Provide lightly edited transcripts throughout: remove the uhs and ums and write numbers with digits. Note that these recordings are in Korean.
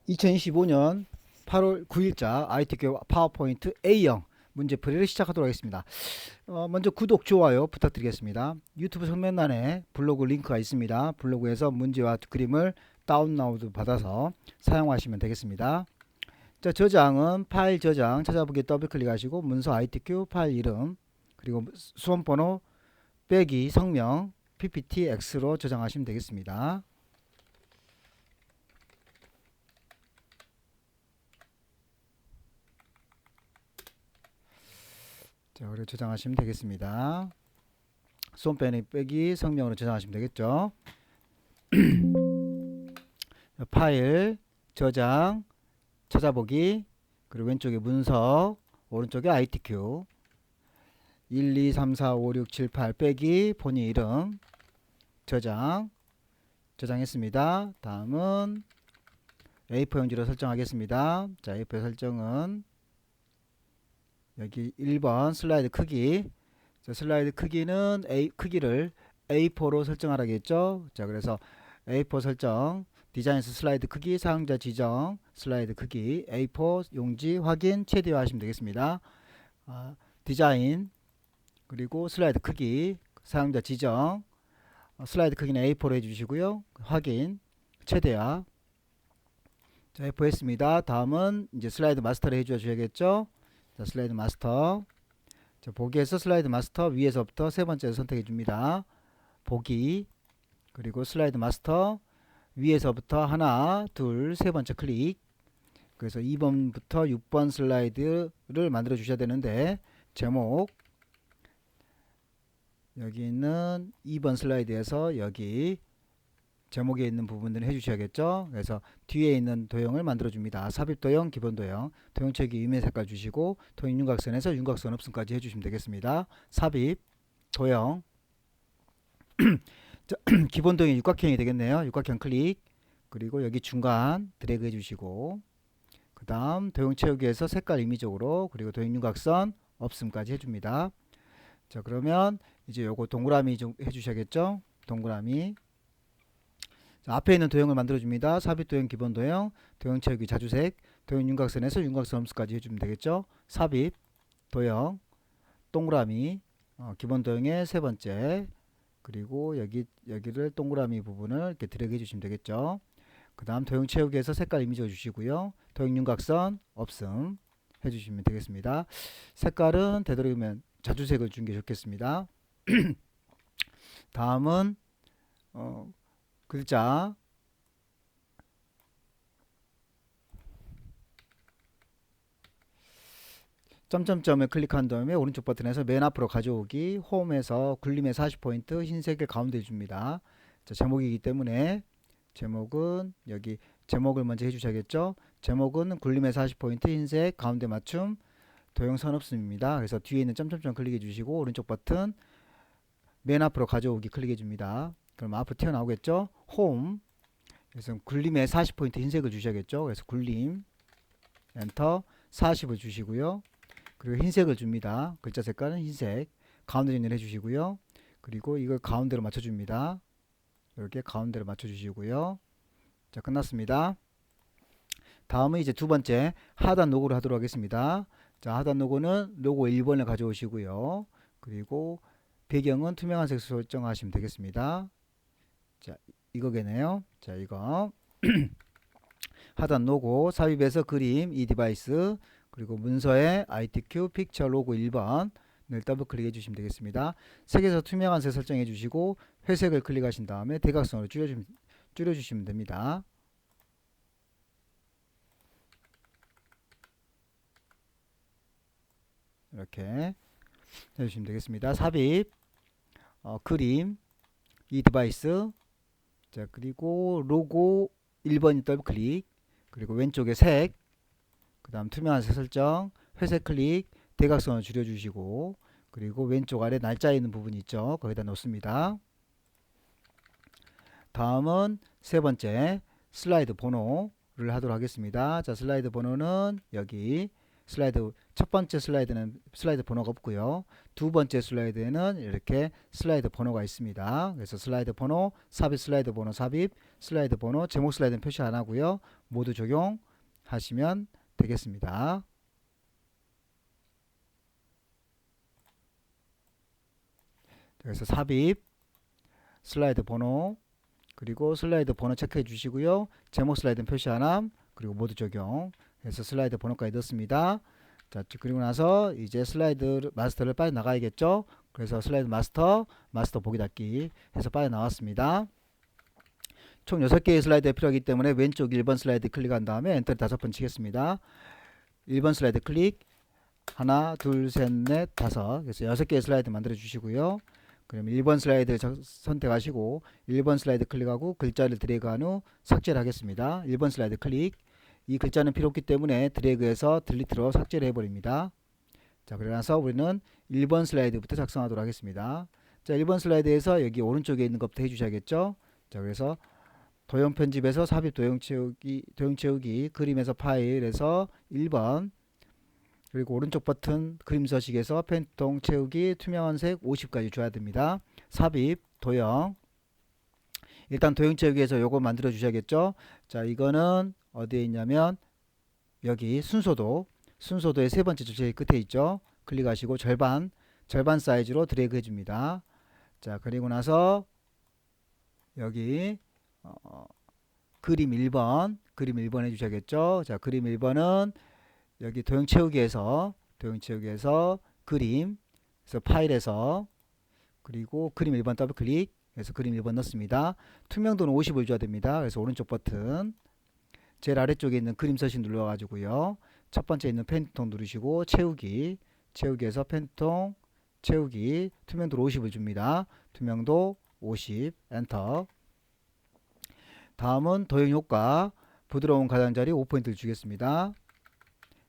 2025년 8월 9일자 IT교육 파워포인트 A형 문제풀이를 시작하도록 하겠습니다. 먼저 구독, 좋아요 부탁드리겠습니다. 유튜브 설명란에 블로그 링크가 있습니다. 블로그에서 문제와 그림을 다운로드 받아서 사용하시면 되겠습니다. 자, 저장은 파일 저장 찾아보기 더블 클릭하시고 문서 ITQ 파일 이름 그리고 수험번호 빼기 성명 PPTX로 저장하시면 되겠습니다. 자, 그리고 저장하시면 되겠습니다. 수험번호 빼기 성명으로 저장하시면 되겠죠. 파일 저장 찾아보기 그리고 왼쪽에 문서 오른쪽에 ITQ 1, 2, 3, 4, 5, 6, 7, 8 빼기 본인 이름 저장했습니다. 다음은 A4 용지로 설정하겠습니다. 자, A4 설정은 여기 1번 슬라이드 크기. 자, 슬라이드 크기는 크기를 A4로 설정하라겠죠. 자, 그래서 A4 설정 디자인에서 슬라이드 크기 사용자 지정 슬라이드 크기 A4 용지 확인 최대화하시면 되겠습니다. 디자인 그리고 슬라이드 크기 사용자 지정 슬라이드 크기는 A4로 해주시고요. 확인 최대화. 자, A4 했습니다. 다음은 이제 슬라이드 마스터를 해주셔야겠죠. 자, 슬라이드 마스터. 자, 보기에서 슬라이드 마스터 위에서부터 세 번째를 선택해 줍니다. 보기 그리고 슬라이드 마스터 위에서부터 하나 둘 세 번째 클릭. 그래서 2번부터 6번 슬라이드를 만들어 주셔야 되는데 제목 여기 있는 2번 슬라이드에서 여기 제목에 있는 부분들을 해주셔야겠죠. 그래서 뒤에 있는 도형을 만들어 줍니다. 삽입 도형, 기본 도형, 도형체계 유매 색깔 주시고 도형 윤곽선에서 윤곽선 없음까지 해주시면 되겠습니다. 삽입 도형 기본 도형이 육각형이 되겠네요. 육각형 클릭 그리고 여기 중간 드래그 해주시고 그 다음 도형 채우기에서 색깔 임의적으로 그리고 도형 윤곽선 없음까지 해줍니다. 자, 그러면 이제 요거 동그라미 좀 해주셔야겠죠. 동그라미. 자, 앞에 있는 도형을 만들어줍니다. 삽입 도형, 기본 도형, 도형 채우기 자주색, 도형 윤곽선에서 윤곽선 함수까지 해주면 되겠죠. 삽입 도형, 동그라미, 기본 도형의 세 번째, 그리고 여기를 동그라미 부분을 이렇게 드래그 해주시면 되겠죠. 그 다음 도형 채우기에서 색깔 이미지 주시고요. 도형 윤곽선 없음 해주시면 되겠습니다. 색깔은 되도록이면 자주색을 준 게 좋겠습니다. 다음은 글자 점점점을 클릭한 다음에 오른쪽 버튼에서 맨 앞으로 가져오기 홈에서 굴림의 40포인트 흰색을 가운데 줍니다. 자, 제목이기 때문에 제목은 여기 제목을 먼저 해주셔야겠죠. 제목은 굴림의 40포인트 흰색 가운데 맞춤 도형선 없음입니다. 그래서 뒤에 있는 점점점 클릭해 주시고 오른쪽 버튼 맨 앞으로 가져오기 클릭해 줍니다. 그럼 앞으로 튀어나오겠죠. 홈 그래서 굴림에 40포인트 흰색을 주셔야겠죠. 그래서 굴림 엔터 40을 주시고요. 그리고 흰색을 줍니다. 글자 색깔은 흰색 가운데 정리를 해주시고요. 그리고 이걸 가운데로 맞춰줍니다. 이렇게 가운데로 맞춰주시고요. 자, 끝났습니다. 다음은 이제 두 번째 하단 로고를 하도록 하겠습니다. 자, 하단 로고는 로고 1번을 가져오시고요. 그리고 배경은 투명한 색으로 설정하시면 되겠습니다. 자, 이거겠네요. 자, 이거 하단 로고 삽입해서 그림 이 디바이스 그리고 문서에 ITQ 픽처 로고 1번을 더블 클릭해 주시면 되겠습니다. 색에서 투명한 색 설정해 주시고 회색을 클릭하신 다음에 대각선으로 줄여주시면 됩니다. 이렇게 해주시면 되겠습니다. 삽입 그림 이 디바이스 자, 그리고 로고 1번 더블 클릭 그리고 왼쪽에 색 그 다음 투명한 색 설정 회색 클릭 대각선을 줄여주시고 그리고 왼쪽 아래 날짜 있는 부분 있죠. 거기다 놓습니다. 다음은 세 번째 슬라이드 번호를 하도록 하겠습니다. 자, 슬라이드 번호는 여기 슬라이드 첫 번째 슬라이드는 슬라이드 번호가 없고요. 두 번째 슬라이드에는 이렇게 슬라이드 번호가 있습니다. 그래서 슬라이드 번호, 삽입 슬라이드 번호, 삽입 슬라이드 번호, 제목 슬라이드는 표시 안 하고요. 모두 적용하시면 되겠습니다. 그래서 삽입, 슬라이드 번호, 그리고 슬라이드 번호 체크해 주시고요. 제목 슬라이드는 표시 안 함, 그리고 모두 적용 해서 슬라이드 번호까지 넣습니다. 자, 그리고 나서 이제 슬라이드 마스터를 빨리 나가야겠죠. 그래서 슬라이드 마스터 보기 닫기 해서 빨리 나왔습니다. 총 6개의 슬라이드가 필요하기 때문에 왼쪽 1번 슬라이드 클릭한 다음에 엔터를 5번 치겠습니다. 1번 슬라이드 클릭, 하나, 둘, 셋, 넷, 다섯. 그래서 6개의 슬라이드 만들어 주시고요. 그러면 1번 슬라이드 선택하시고 1번 슬라이드 클릭하고 글자를 드래그한 후 삭제를 하겠습니다. 1번 슬라이드 클릭. 이 글자는 필요 없기 때문에 드래그해서 딜리트로 삭제를 해버립니다. 자, 그러고 나서 우리는 1번 슬라이드부터 작성하도록 하겠습니다. 자, 1번 슬라이드에서 여기 오른쪽에 있는 것부터 해주셔야겠죠. 자, 그래서 도형 편집에서 삽입 도형 채우기 그림에서 파일에서 1번, 그리고 오른쪽 버튼 그림 서식에서 펜통 채우기 투명한 색 50까지 줘야 됩니다. 삽입 도형, 일단 도형 채우기에서 요거 만들어 주셔야겠죠. 자, 이거는 어디에 있냐면 여기 순서도의 세 번째 줄 제일 끝에 있죠. 클릭하시고 절반 사이즈로 드래그 해줍니다. 자, 그리고 나서 여기 그림 1번 해주셔야겠죠. 자, 그림 1번은 여기 도형 채우기에서 그림, 그래서 파일에서, 그리고 그림 1번 더블 클릭 해서 그림 1번 넣습니다. 투명도는 50을 줘야 됩니다. 그래서 오른쪽 버튼 제일 아래쪽에 있는 그림 서식 눌러가지고요. 첫 번째 있는 펜통 누르시고 채우기에서 펜통 채우기 투명도 50을 줍니다. 투명도 50 엔터. 다음은 도형 효과 부드러운 가장자리 5포인트를 주겠습니다.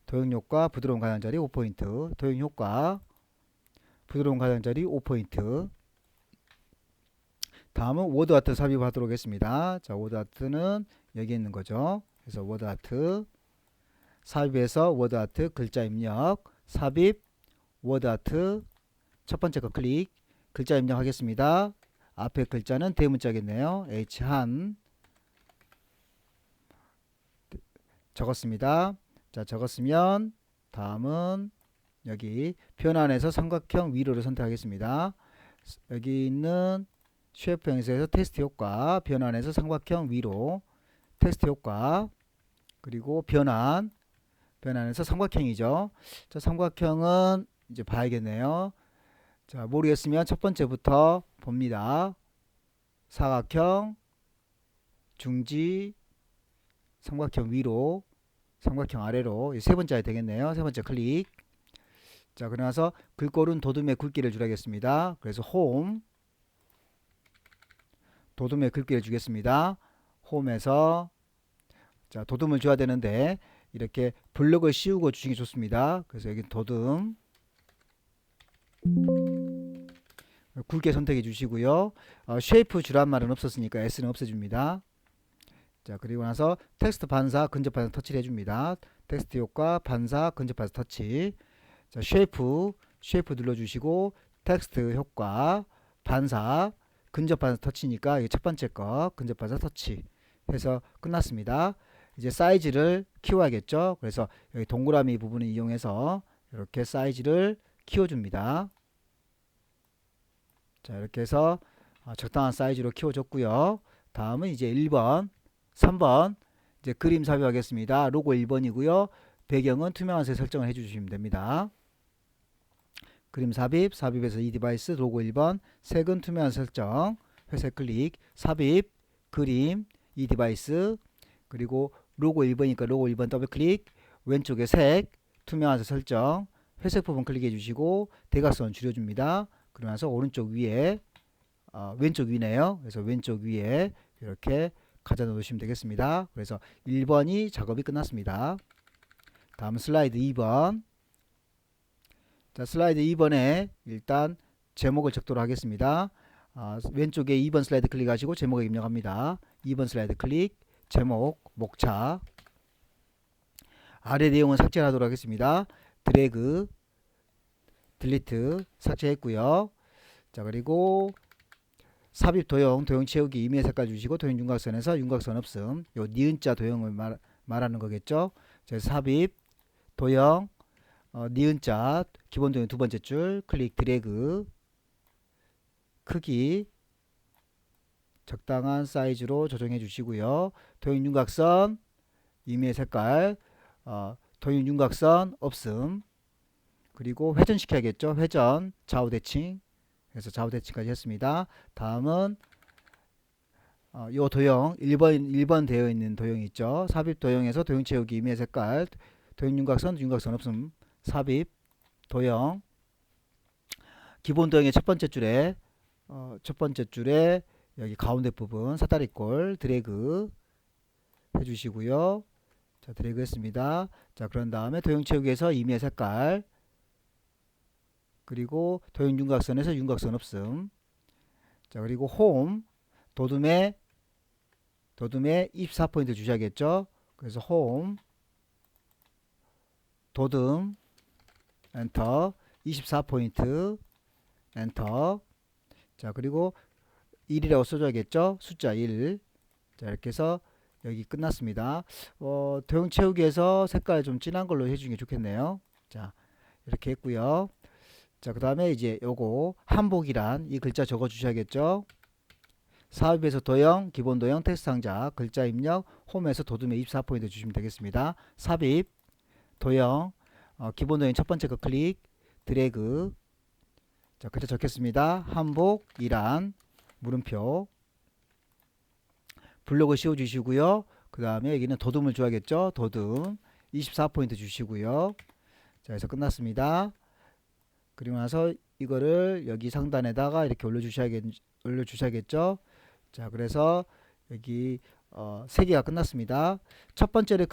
도형 효과 부드러운 가장자리 5포인트. 도형 효과 부드러운 가장자리 5포인트. 다음은 워드 아트 삽입하도록 하겠습니다. 자, 워드 아트는 여기 있는 거죠. 그래서 워드 아트 삽입해서 워드 아트 글자 입력 삽입 워드 아트 첫 번째 거 클릭 글자 입력하겠습니다. 앞에 글자는 대문자겠네요. H한 적었습니다. 자, 적었으면 다음은 여기 변환해서 삼각형 위로를 선택하겠습니다. 여기 있는 쉐이프 형식에서 테스트 효과 변환해서 삼각형 위로 테스트 효과 그리고 변환해서 삼각형이죠. 자, 삼각형은 이제 봐야겠네요. 자, 모르겠으면 첫 번째부터 봅니다. 사각형 중지 삼각형 위로 삼각형 아래로 세 번째가 되겠네요. 세 번째 클릭. 자, 그러고 나서 글꼴은 도둠의 굵기를 주라겠습니다. 그래서 홈 도둠의 굵기를 주겠습니다. 홈에서 자, 도둠을 줘야 되는데 이렇게 블럭을 씌우고 주시는 게 좋습니다. 그래서 여기 도둠 굵게 선택해 주시고요. 쉐이프 주란 말은 없었으니까 S는 없애줍니다. 자, 그리고 나서 텍스트 반사 근접 반사 터치를 해줍니다. 텍스트 효과 반사 근접 반사 터치. 자, 쉐이프 눌러주시고 텍스트 효과 반사 근접 반사 터치니까 이게 첫 번째 거 근접 반사 터치 해서 끝났습니다. 이제 사이즈를 키워야겠죠. 그래서 여기 동그라미 부분을 이용해서 이렇게 사이즈를 키워줍니다. 자, 이렇게 해서 적당한 사이즈로 키워줬고요. 다음은 이제 1번 3번 이제 그림 삽입하겠습니다. 로고 1번이고요. 배경은 투명한색 설정을 해주시면 됩니다. 그림 삽입에서 이 디바이스 로고 1번 색은 투명한 설정 회색 클릭 삽입 그림 이 디바이스 그리고 로고 1번이니까 로고 1번 더블 클릭 왼쪽에 색 투명한색 설정 회색 부분 클릭해 주시고 대각선 줄여줍니다. 그러면서 오른쪽 위에 왼쪽 위네요. 그래서 왼쪽 위에 이렇게 가져 놓으시면 되겠습니다. 그래서 1번이 작업이 끝났습니다. 다음 슬라이드 2번. 자, 슬라이드 2번에 일단 제목을 적도록 하겠습니다. 왼쪽에 2번 슬라이드 클릭하시고 제목을 입력합니다. 2번 슬라이드 클릭, 제목, 목차. 아래 내용은 삭제하도록 하겠습니다. 드래그, 딜리트 삭제했고요. 자, 그리고 삽입 도형 채우기 이미의 색깔 주시고 도형 윤곽선에서 윤곽선 없음. 요 니은자 도형을 말하는 거겠죠. 그래서 삽입, 도형, 니은자, 기본 도형 두 번째 줄, 클릭, 드래그, 크기, 적당한 사이즈로 조정해 주시고요. 도형 윤곽선, 임의 색깔, 도형 윤곽선 없음. 그리고 회전 시켜야겠죠. 회전, 좌우 대칭. 그래서 좌우 대칭까지 했습니다. 다음은 요 도형 1번 되어 있는 도형이 있죠. 삽입 도형에서 도형 채우기 임의 색깔, 도형 윤곽선, 윤곽선 없음. 삽입, 도형, 기본 도형의 첫 번째 줄에 여기 가운데 부분 사다리꼴 드래그 해주시고요. 자, 드래그 했습니다. 자, 그런 다음에 도형 채우기에서 임의 색깔, 그리고 도형 윤곽선에서 윤곽선 없음. 자, 그리고 홈, 도둠에 24포인트 주셔야겠죠. 그래서 홈, 도둠, 엔터, 24포인트, 엔터. 자, 그리고 1이라고 써줘야겠죠. 숫자 1. 자, 이렇게 해서 여기 끝났습니다. 도형 채우기에서 색깔 좀 진한 걸로 해주는 게 좋겠네요. 자, 이렇게 했고요. 자, 그 다음에 이제 요거 한복이란 이 글자 적어 주셔야겠죠. 삽입에서 도형, 기본 도형, 텍스트 상자, 글자 입력, 홈에서 도둠에 24포인트 주시면 되겠습니다. 삽입, 도형, 기본 도형 첫 번째 거 클릭, 드래그. 자, 글자 적겠습니다. 한복이란 물음표, 블록을 씌워 주시고요. 그 다음에 여기는 도둠을 줘야겠죠. 도둠 24포인트 주시고요. 자, 해서 끝났습니다. 그리고 나서 이거를 여기 상단에다가 이렇게 올려주셔야겠죠. 자, 그래서 여기 3개가 끝났습니다. 첫 번째를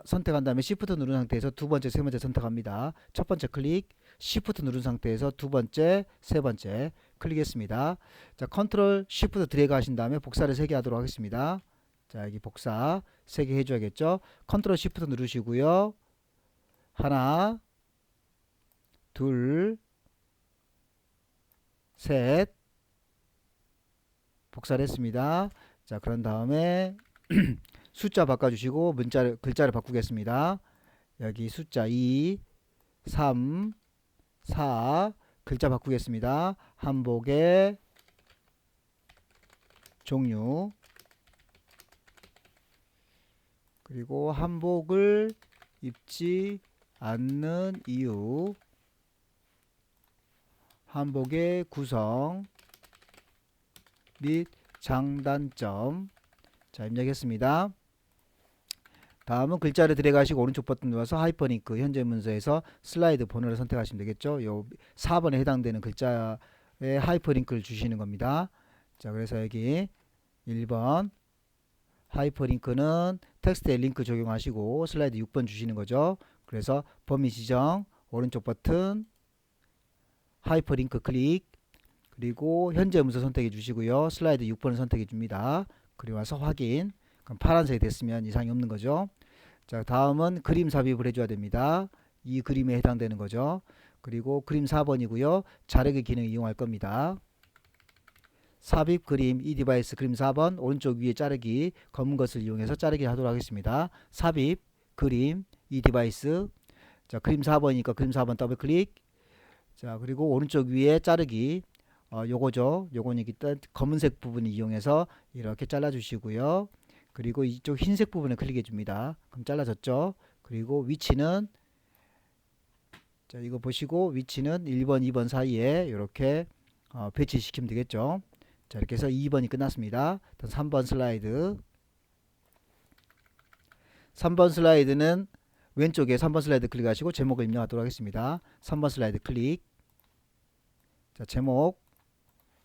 선택한 다음에 Shift 누른 상태에서 두 번째, 세 번째 선택합니다. 첫 번째 클릭, Shift 누른 상태에서 두 번째, 세 번째 클릭했습니다. 자, 컨트롤 Shift 드래그 하신 다음에 복사를 3개 하도록 하겠습니다. 자, 여기 복사 3개 해줘야겠죠. 컨트롤 Shift 누르시고요. 하나, 둘, 셋, 복사를 했습니다. 자, 그런 다음에 숫자 바꿔주시고 글자를 바꾸겠습니다. 여기 숫자 2, 3, 4 글자 바꾸겠습니다. 한복의 종류, 그리고 한복을 입지 않는 이유, 한복의 구성 및 장단점. 자, 입력했습니다. 다음은 글자를 드래그하시고 오른쪽 버튼 눌러서 하이퍼링크, 현재 문서에서 슬라이드 번호를 선택하시면 되겠죠. 요 4번에 해당되는 글자에 하이퍼링크를 주시는 겁니다. 자, 그래서 여기 1번 하이퍼링크는 텍스트에 링크 적용하시고 슬라이드 6번 주시는 거죠. 그래서 범위 지정, 오른쪽 버튼 하이퍼링크 클릭, 그리고 현재 문서 선택해 주시고요. 슬라이드 6번을 선택해 줍니다. 그리고 와서 확인. 그럼 파란색이 됐으면 이상이 없는 거죠. 자, 다음은 그림 삽입을 해줘야 됩니다. 이 그림에 해당되는 거죠. 그리고 그림 4번이고요. 자르기 기능 이용할 겁니다. 삽입 그림, 이 디바이스 그림 4번, 오른쪽 위에 자르기, 검은 것을 이용해서 자르기 하도록 하겠습니다. 삽입 그림, 이 디바이스. 자, 그림 4번이니까 그림 4번 더블 클릭. 자, 그리고 오른쪽 위에 자르기, 요거죠. 요거는 일단 검은색 부분을 이용해서 이렇게 잘라 주시고요. 그리고 이쪽 흰색 부분을 클릭해 줍니다. 그럼 잘라졌죠. 그리고 위치는, 자, 이거 보시고 위치는 1번 2번 사이에 이렇게 배치시키면 되겠죠. 자, 이렇게 해서 2번이 끝났습니다. 3번 슬라이드. 3번 슬라이드는 왼쪽에 3번 슬라이드 클릭하시고 제목을 입력하도록 하겠습니다. 3번 슬라이드 클릭. 자, 제목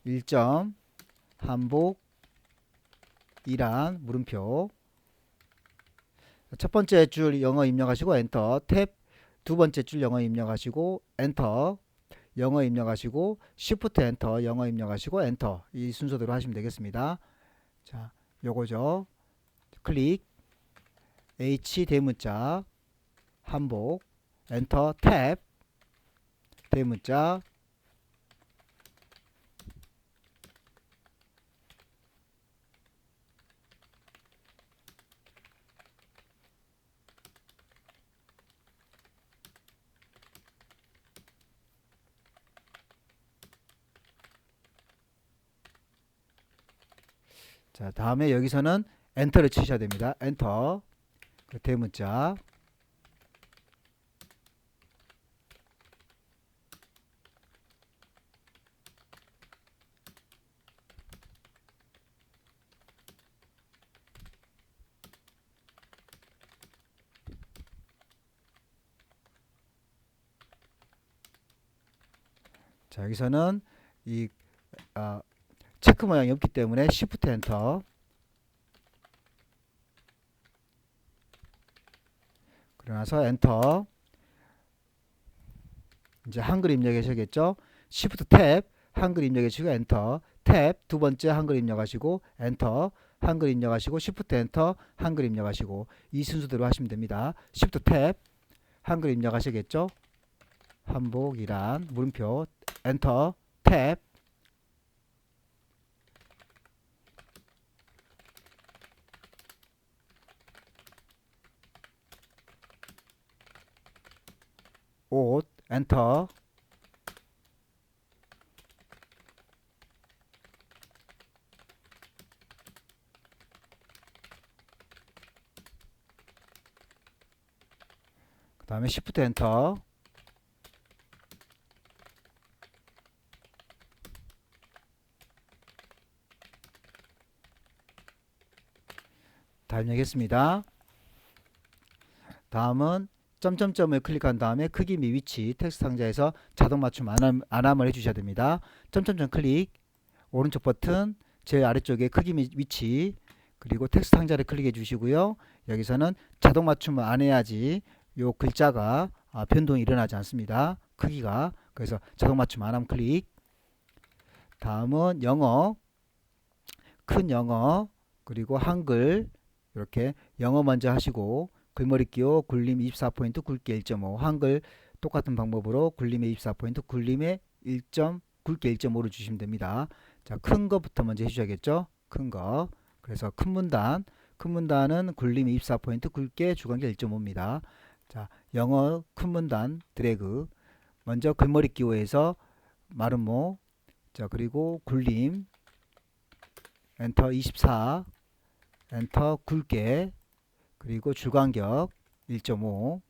1점 한복 이란 물음표. 첫 번째 줄 영어 입력하시고 엔터. 탭 두 번째 줄 영어 입력하시고 엔터. 영어 입력하시고 Shift 엔터 영어 입력하시고 엔터. 이 순서대로 하시면 되겠습니다. 자, 요거죠. 클릭 H 대문자 한복 엔터. 탭 대문자 자, 다음에 여기서는 엔터를 치셔야 됩니다. 엔터. 그 대문자. 자, 여기서는 이 체크 모양이 없기 때문에 Shift 엔터. 그러나서 엔터. 이제 한글 입력하셔야겠죠. Shift 탭 한글 입력하시고 엔터. 탭 두 번째 한글 입력하시고 엔터. 한글 입력하시고 Shift 엔터 한글 입력하시고 이 순서대로 하시면 됩니다. Shift 탭 한글 입력하셔야겠죠. 한복이란 물음표 엔터 탭 옷 엔터 그 다음에 Shift 엔터 다 입력했습니다. 다음은 점점점을 클릭한 다음에 크기 및 위치 텍스트 상자에서 자동 맞춤 안함을 해주셔야 됩니다. 점점점 클릭 오른쪽 버튼 제일 아래쪽에 크기 및 위치 그리고 텍스트 상자를 클릭해 주시고요. 여기서는 자동 맞춤을 안 해야지 요 글자가 변동이 일어나지 않습니다. 크기가 그래서 자동 맞춤 안함 클릭. 다음은 영어 큰 영어 그리고 한글 이렇게 영어 먼저 하시고 글머리 끼워 굴림 24포인트 굵게 1.5 한글 똑같은 방법으로 굴림의 24포인트 굴림의 1점 굵게 1.5를 주시면 됩니다. 자, 큰 거부터 먼저 해주셔야겠죠. 큰 거. 그래서 큰 문단은 굴림이 24포인트 굵게 주간격 1.5입니다. 자, 영어 큰 문단 드래그 먼저 글머리 끼워에서 마름모 자 그리고 굴림 엔터 24 엔터 굵게 그리고 주간격 1.5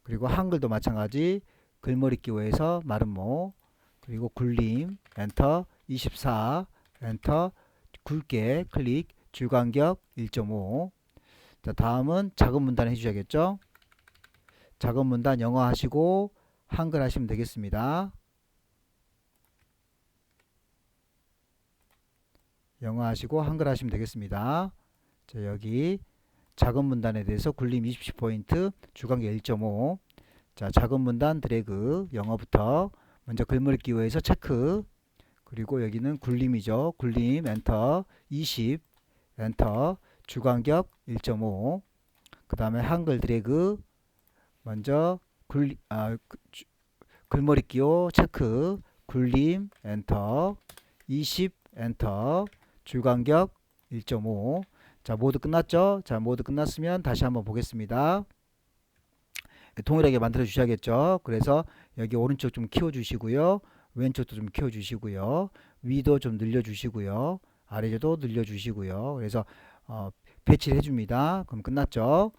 그리고 한글도 마찬가지 글머리 끼워에서 마름모 그리고 굴림 엔터 24 엔터 굵게 클릭 주간격 1.5 자, 다음은 작은 문단 해주셔야겠죠. 작은 문단 영어 하시고 한글 하시면 되겠습니다. 영어 하시고 한글 하시면 되겠습니다. 자, 여기 작은 문단에 대해서 굴림 20포인트 주간격 1.5 자, 작은 문단 드래그 영어부터 먼저 글머리 끼워에서 체크 그리고 여기는 굴림이죠. 굴림 엔터 20 엔터 주간격 1.5 그 다음에 한글 드래그 먼저 글머리 끼워 체크 굴림 엔터 20 엔터 주간격 1.5 자, 모두 끝났죠? 자, 모두 끝났으면 다시 한번 보겠습니다. 동일하게 만들어 주셔야겠죠. 그래서 여기 오른쪽 좀 키워 주시고요. 왼쪽도 좀 키워 주시고요. 위도 좀 늘려 주시고요. 아래도 늘려 주시고요. 그래서 배치를 해 줍니다. 그럼 끝났죠?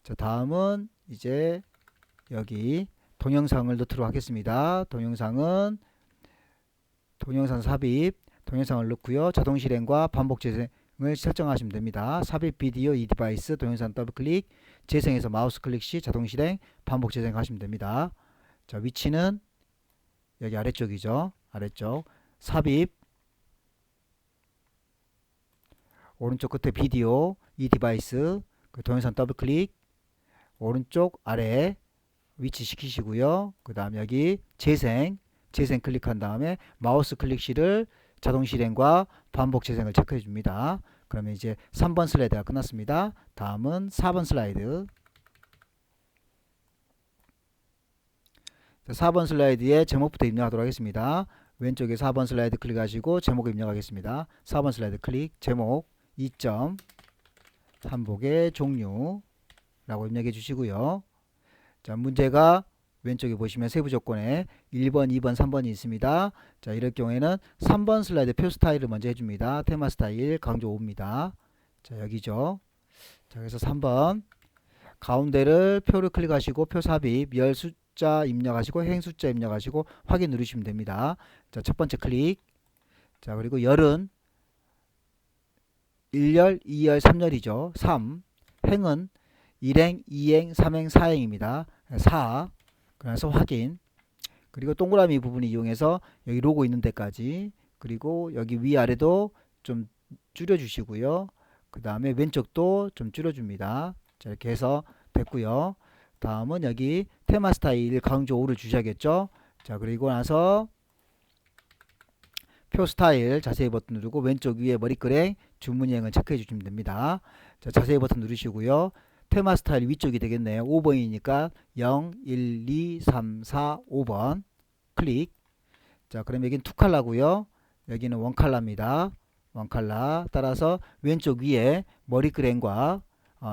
자, 다음은 이제 여기 동영상을 넣도록 하겠습니다. 동영상 삽입 동영상을 넣고요. 자동 실행과 반복 재생을 설정하시면 됩니다. 삽입 비디오 이 디바이스 동영상 더블 클릭 재생해서 마우스 클릭 시 자동 실행 반복 재생하시면 됩니다. 자, 위치는 여기 아래쪽이죠. 아래쪽 삽입 오른쪽 끝에 비디오 이 디바이스 그 동영상 더블 클릭 오른쪽 아래 위치 시키시고요. 그 다음 여기 재생 클릭한 다음에 마우스 클릭 시를 자동 실행과 반복 재생을 체크해 줍니다. 그러면 이제 3번 슬라이드가 끝났습니다. 다음은 4번 슬라이드. 4번 슬라이드에 제목부터 입력하도록 하겠습니다. 왼쪽에 4번 슬라이드 클릭하시고 제목 입력하겠습니다. 4번 슬라이드 클릭 제목 2점 한복의 종류 라고 입력해 주시고요. 자, 문제가 왼쪽에 보시면 세부 조건에 1번, 2번, 3번이 있습니다. 자, 이럴 경우에는 3번 슬라이드 표 스타일을 먼저 해줍니다. 테마 스타일 강조 5입니다. 자, 여기죠. 자, 그래서 3번 가운데를 표를 클릭하시고 표 삽입, 열 숫자 입력하시고 행 숫자 입력하시고 확인 누르시면 됩니다. 자, 첫 번째 클릭. 자, 그리고 열은 1열, 2열, 3열이죠. 3. 행은 1행, 2행, 3행, 4행입니다. 4. 그래서 확인. 그리고 동그라미 부분을 이용해서 여기 로고 있는 데까지, 그리고 여기 위아래도 좀 줄여 주시고요. 그 다음에 왼쪽도 좀 줄여 줍니다. 자, 이렇게 해서 됐고요. 다음은 여기 테마 스타일 강조 5를 주셔야겠죠. 자, 그리고 나서 표 스타일 자세히 버튼 누르고 왼쪽 위에 머리끄랭 주문행을 체크해 주시면 됩니다. 자, 자세히 버튼 누르시고요. 테마 스타일 위쪽이 되겠네요. 5번이니까 0, 1, 2, 3, 4, 5번 클릭. 자, 그럼 여기는 2컬러고요. 여기는 1컬러입니다. 1컬러. 따라서 왼쪽 위에 머리끄랭과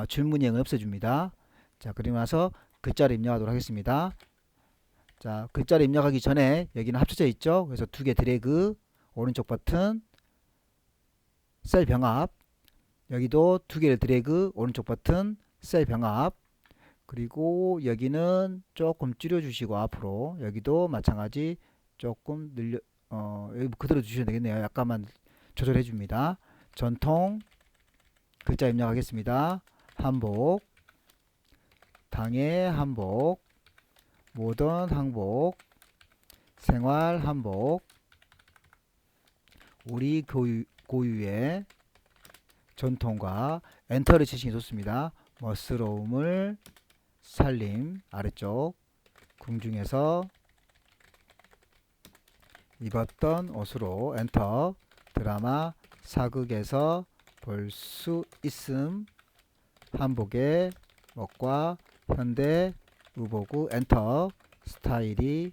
줄무늬형을 없애줍니다. 자, 그리고 나서 글자를 입력하도록 하겠습니다. 자, 글자를 입력하기 전에 여기는 합쳐져 있죠. 그래서 2개 드래그, 오른쪽 버튼, 셀 병합. 여기도 2개를 드래그, 오른쪽 버튼, 셀 병합. 그리고 여기는 조금 줄여주시고 앞으로, 여기도 마찬가지 조금 늘려, 여기 그대로 주시면 되겠네요. 약간만 조절해 줍니다. 전통 글자 입력하겠습니다. 한복, 당의 한복, 모던 한복, 생활 한복, 우리 고유의 전통과 엔터를 치시기 좋습니다. 멋스러움을 살림 아래쪽, 궁중에서 입었던 옷으로 엔터, 드라마 사극에서 볼 수 있음, 한복의 멋과 현대 의복의 엔터, 스타일이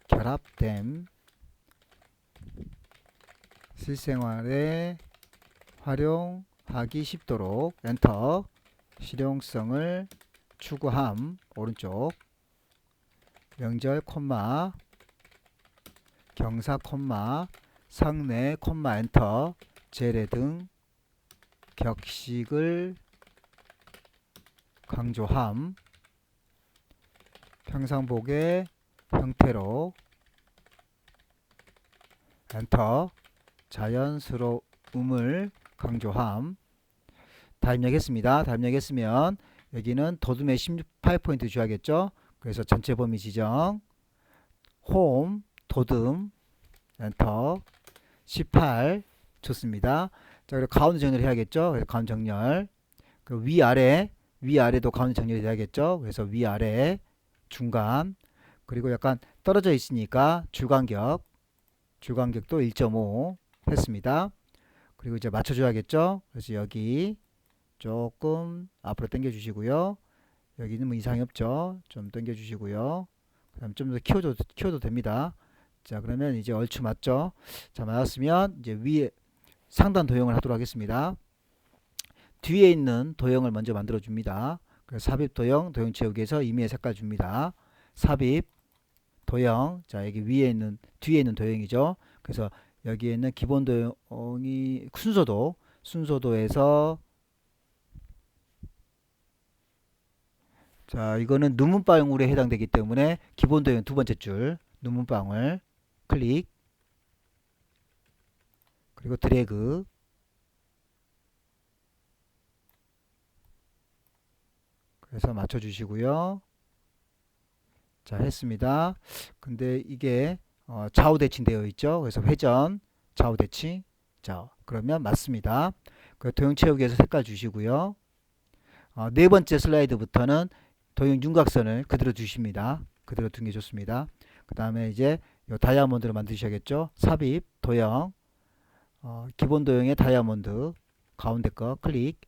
결합됨, 실생활에 활용하기 쉽도록 엔터, 실용성을 추구함 오른쪽, 명절 콤마, 경사 콤마, 상내 콤마 엔터, 제례 등 격식을 강조함, 평상복의 형태로 엔터, 자연스러움을 강조함. 다 입력했습니다. 다 입력했으면 여기는 도둠에 18포인트 줘야겠죠. 그래서 전체 범위 지정, 홈, 도둠, 엔터, 18 좋습니다. 자, 그리고 가운데 정렬 해야겠죠. 그래서 가운데 정렬. 그 위아래도 가운데 정렬이 돼야겠죠. 그래서 위아래, 중간, 그리고 약간 떨어져 있으니까 주간격도 1.5 했습니다. 그리고 이제 맞춰줘야겠죠. 그래서 여기 조금 앞으로 당겨 주시고요. 여기는 뭐 이상이 없죠. 좀 당겨 주시고요. 그다음 좀 더 키워도 됩니다. 자, 그러면 이제 얼추 맞죠. 자, 맞았으면 이제 위에 상단 도형을 하도록 하겠습니다. 뒤에 있는 도형을 먼저 만들어 줍니다. 그래서 삽입 도형, 도형 채우기에서 임의의 색깔 줍니다. 삽입 도형. 자, 여기 뒤에 있는 도형이죠. 그래서 여기에 있는 기본 도형이 순서도에서, 자, 이거는 눈문방울에 해당되기 때문에 기본 도형 두 번째 줄 눈문방울 클릭, 그리고 드래그, 그래서 맞춰 주시고요. 자, 했습니다. 근데 이게 좌우 대칭되어 있죠. 그래서 회전 좌우 대칭. 자, 그러면 맞습니다. 그 도형 채우기에서 색깔 주시고요. 네 번째 슬라이드부터는 도형 윤곽선을 그대로 두십니다. 그대로 두는 게 좋습니다. 그 다음에 이제 요 다이아몬드를 만드셔야겠죠. 삽입 도형, 기본 도형의 다이아몬드 가운데 거 클릭,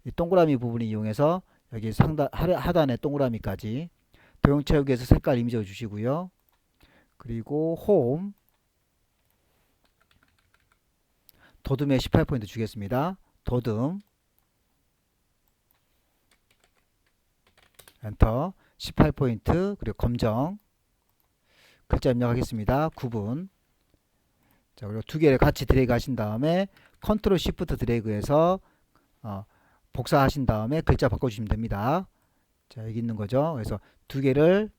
이 동그라미 부분을 이용해서 여기 상단 하단에 동그라미까지 도형 채우기에서 색깔 이미지 주시고요. 그리고 홈, 도둠에 18포인트 주겠습니다. 도둠 엔터, 18포인트, 그리고 검정. 글자 입력하겠습니다. 9분. 자, 그리고 두 개를 같이 드래그 하신 다음에 컨트롤 시프트 드래그해서 복사하신 다음에 글자 바꿔주시면 됩니다. 자, 여기 있는 거죠. 그래서 두 개를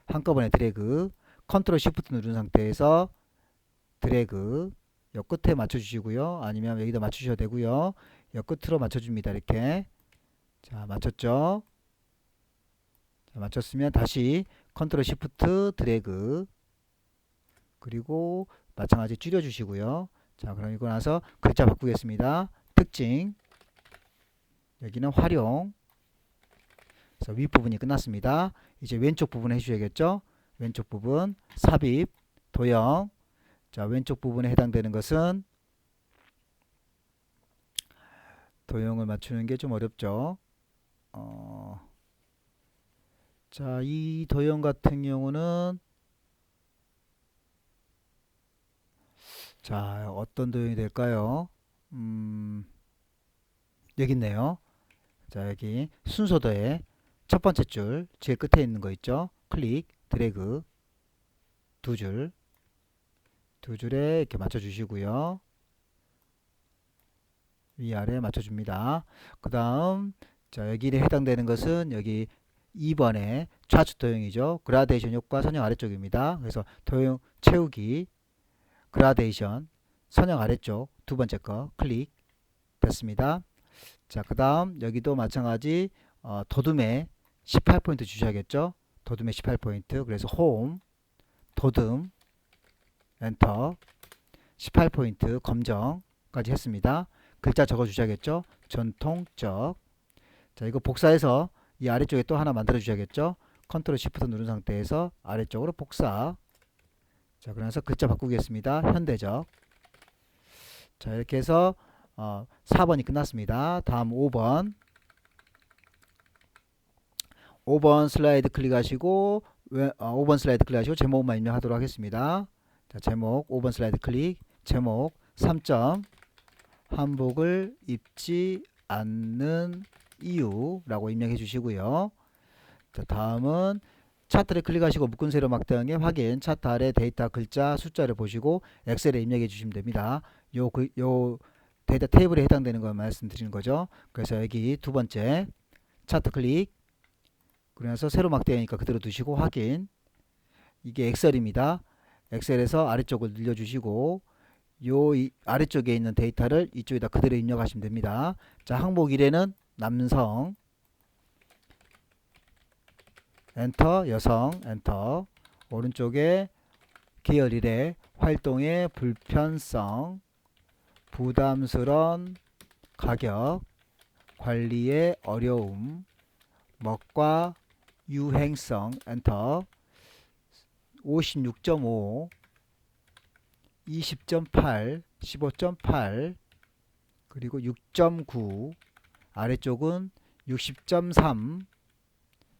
한꺼번에 드래그, 컨트롤 시프트 누른 상태에서 드래그, 요 끝에 맞춰주시고요. 아니면 여기다 맞추셔도 되고요. 요 끝으로 맞춰줍니다. 이렇게. 자, 맞췄죠? 자, 맞췄으면 다시 컨트롤 시프트 드래그, 그리고 마찬가지 줄여주시고요. 자, 그러고 나서 글자 바꾸겠습니다. 특징, 여기는 활용. 그래서 윗부분이 끝났습니다. 이제 왼쪽 부분 해주셔야겠죠. 왼쪽 부분 삽입, 도형. 자, 왼쪽 부분에 해당되는 것은 도형을 맞추는 게 좀 어렵죠. 자, 이 도형 같은 경우는 자, 어떤 도형이 될까요? 여기 있네요. 자, 여기 순서도에 첫 번째 줄 제일 끝에 있는 거 있죠. 클릭, 드래그, 두 줄에 이렇게 맞춰 주시고요. 위아래 맞춰 줍니다. 그 다음, 자, 여기에 해당되는 것은 여기 2번에 좌측 도형이죠. 그라데이션 효과 선형 아래쪽입니다. 그래서 도형 채우기, 그라데이션 선형 아래쪽 두 번째 거 클릭 됐습니다. 자, 그 다음 여기도 마찬가지 도둠에 18포인트 주셔야겠죠. 도둠에 18포인트. 그래서 홈, 도둠, 엔터, 18포인트 검정까지 했습니다. 글자 적어 주셔야겠죠. 전통적. 자, 이거 복사해서 이 아래쪽에 또 하나 만들어 주셔야겠죠. 컨트롤 시프트 누른 상태에서 아래쪽으로 복사. 자, 그래서 글자 바꾸겠습니다. 현대적. 자, 이렇게 해서 4번이 끝났습니다. 다음 5번. 5번 슬라이드 클릭하시고 5번 슬라이드 클릭하시고 제목만 입력하도록 하겠습니다. 자, 제목 5번 슬라이드 클릭. 제목 3점 한복을 입지 않는 이유라고 입력해 주시고요. 자, 다음은 차트를 클릭하시고 묶은 세로 막대형의 확인, 차트 아래 데이터 글자 숫자를 보시고 엑셀에 입력해 주시면 됩니다. 요 데이터 테이블에 해당되는 걸 말씀드리는 거죠. 그래서 여기 두 번째 차트 클릭, 그래서 세로 막대형이니까 그대로 두시고 확인. 이게 엑셀입니다. 엑셀에서 아래쪽을 늘려주시고 아래쪽에 있는 데이터를 이쪽에다 그대로 입력하시면 됩니다. 자, 항목 1에는 남성, 엔터, 여성, 엔터. 오른쪽에 계열 1에 활동의 불편성, 부담스러운 가격, 관리의 어려움, 먹과 유행성, 엔터. 56.5, 20.8, 15.8, 그리고 6.9, 아래쪽은 60.3,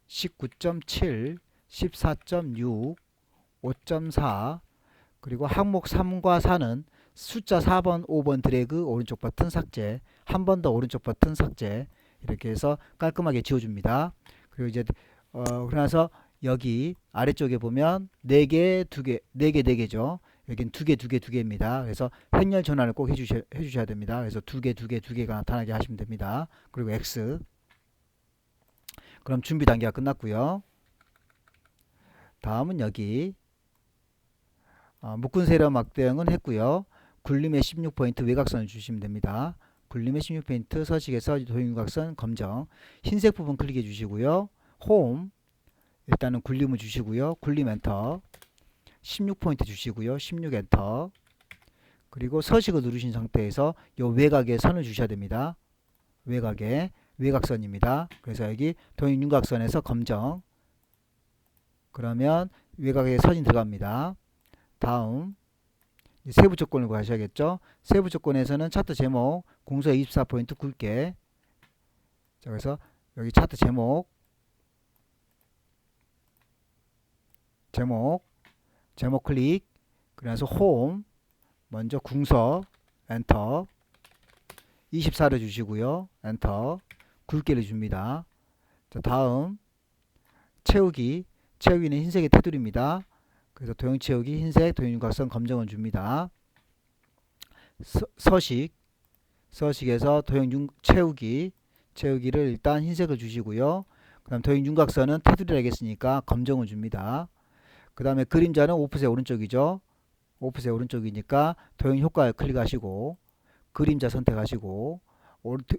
19.7, 14.6, 5.4, 그리고 항목 3과 4는 숫자 4번, 5번 드래그 오른쪽 버튼 삭제, 한 번 더 오른쪽 버튼 삭제, 이렇게 해서 깔끔하게 지워줍니다. 그리고 이제 그래서 여기 아래쪽에 보면 4개, 2개, 4개, 4개죠. 여긴 2개, 2개, 2개입니다. 그래서 행렬 전환을 꼭 해주셔야 됩니다. 그래서 2개, 2개, 2개가 나타나게 하시면 됩니다. 그리고 X. 그럼 준비 단계가 끝났고요. 다음은 여기 묶은 세로 막대형은 했고요. 굴림의 16포인트 외곽선을 주시면 됩니다. 굴림의 16포인트 서식에서 도형유곽선 검정, 흰색 부분 클릭해 주시고요. 홈, 일단은 굴림을 주시고요. 굴림 엔터, 16포인트 주시고요. 16 엔터, 그리고 서식을 누르신 상태에서 이 외곽에 선을 주셔야 됩니다. 외곽에 외곽선입니다. 그래서 여기 도형윤곽선에서 검정, 그러면 외곽에 선이 들어갑니다. 다음 세부 조건을 구하셔야겠죠. 세부 조건에서는 차트 제목 공서 24포인트 굵게. 자, 그래서 여기 차트 제목 클릭, 그래서 홈, 먼저 궁서 엔터, 24를 주시고요. 엔터, 굵게를 줍니다. 자, 다음 채우기는 흰색의 테두리입니다. 그래서 도형 채우기 흰색, 도형 윤곽선 검정을 줍니다. 서식에서 도형 채우기를 일단 흰색을 주시고요. 그 다음 도형 윤곽선은 테두리라고 했으니까 검정을 줍니다. 그 다음에 그림자는 오프셋 오른쪽이죠. 오프셋 오른쪽이니까 도형 효과를 클릭하시고 그림자 선택하시고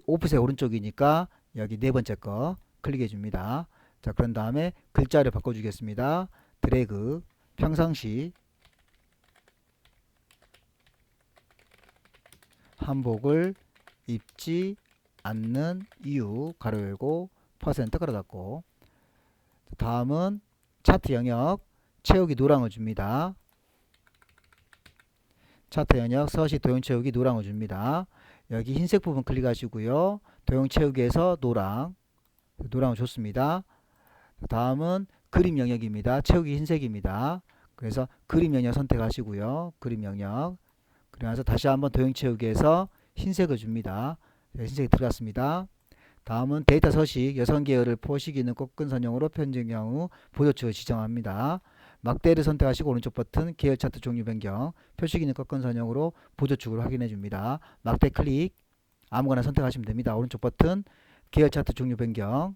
오프셋 오른쪽이니까 여기 네 번째 거 클릭해 줍니다. 자, 그런 다음에 글자를 바꿔주겠습니다. 드래그 평상시 한복을 입지 않는 이유 가로 열고 퍼센트 가로 닫고 다음은 차트 영역 채우기 노랑을 줍니다. 차트 영역 서식 도형 채우기 노랑을 줍니다. 여기 흰색 부분 클릭하시고요. 도형 채우기에서 노랑을 줬습니다. 다음은 그림 영역입니다. 채우기 흰색입니다. 그래서 그림 영역 선택하시고요. 그림 영역 그래서 다시 한번 도형 채우기에서 흰색을 줍니다. 흰색이 들어갔습니다. 다음은 데이터 서식 여성 계열을 포식 있는 꺾은 선형으로 편집 경우 보조축을 지정합니다. 막대를 선택하시고 오른쪽 버튼 계열 차트 종류 변경 표식 있는 꺾은 선형으로 보조축을 확인해 줍니다. 막대 클릭 아무거나 선택하시면 됩니다. 오른쪽 버튼 계열 차트 종류 변경.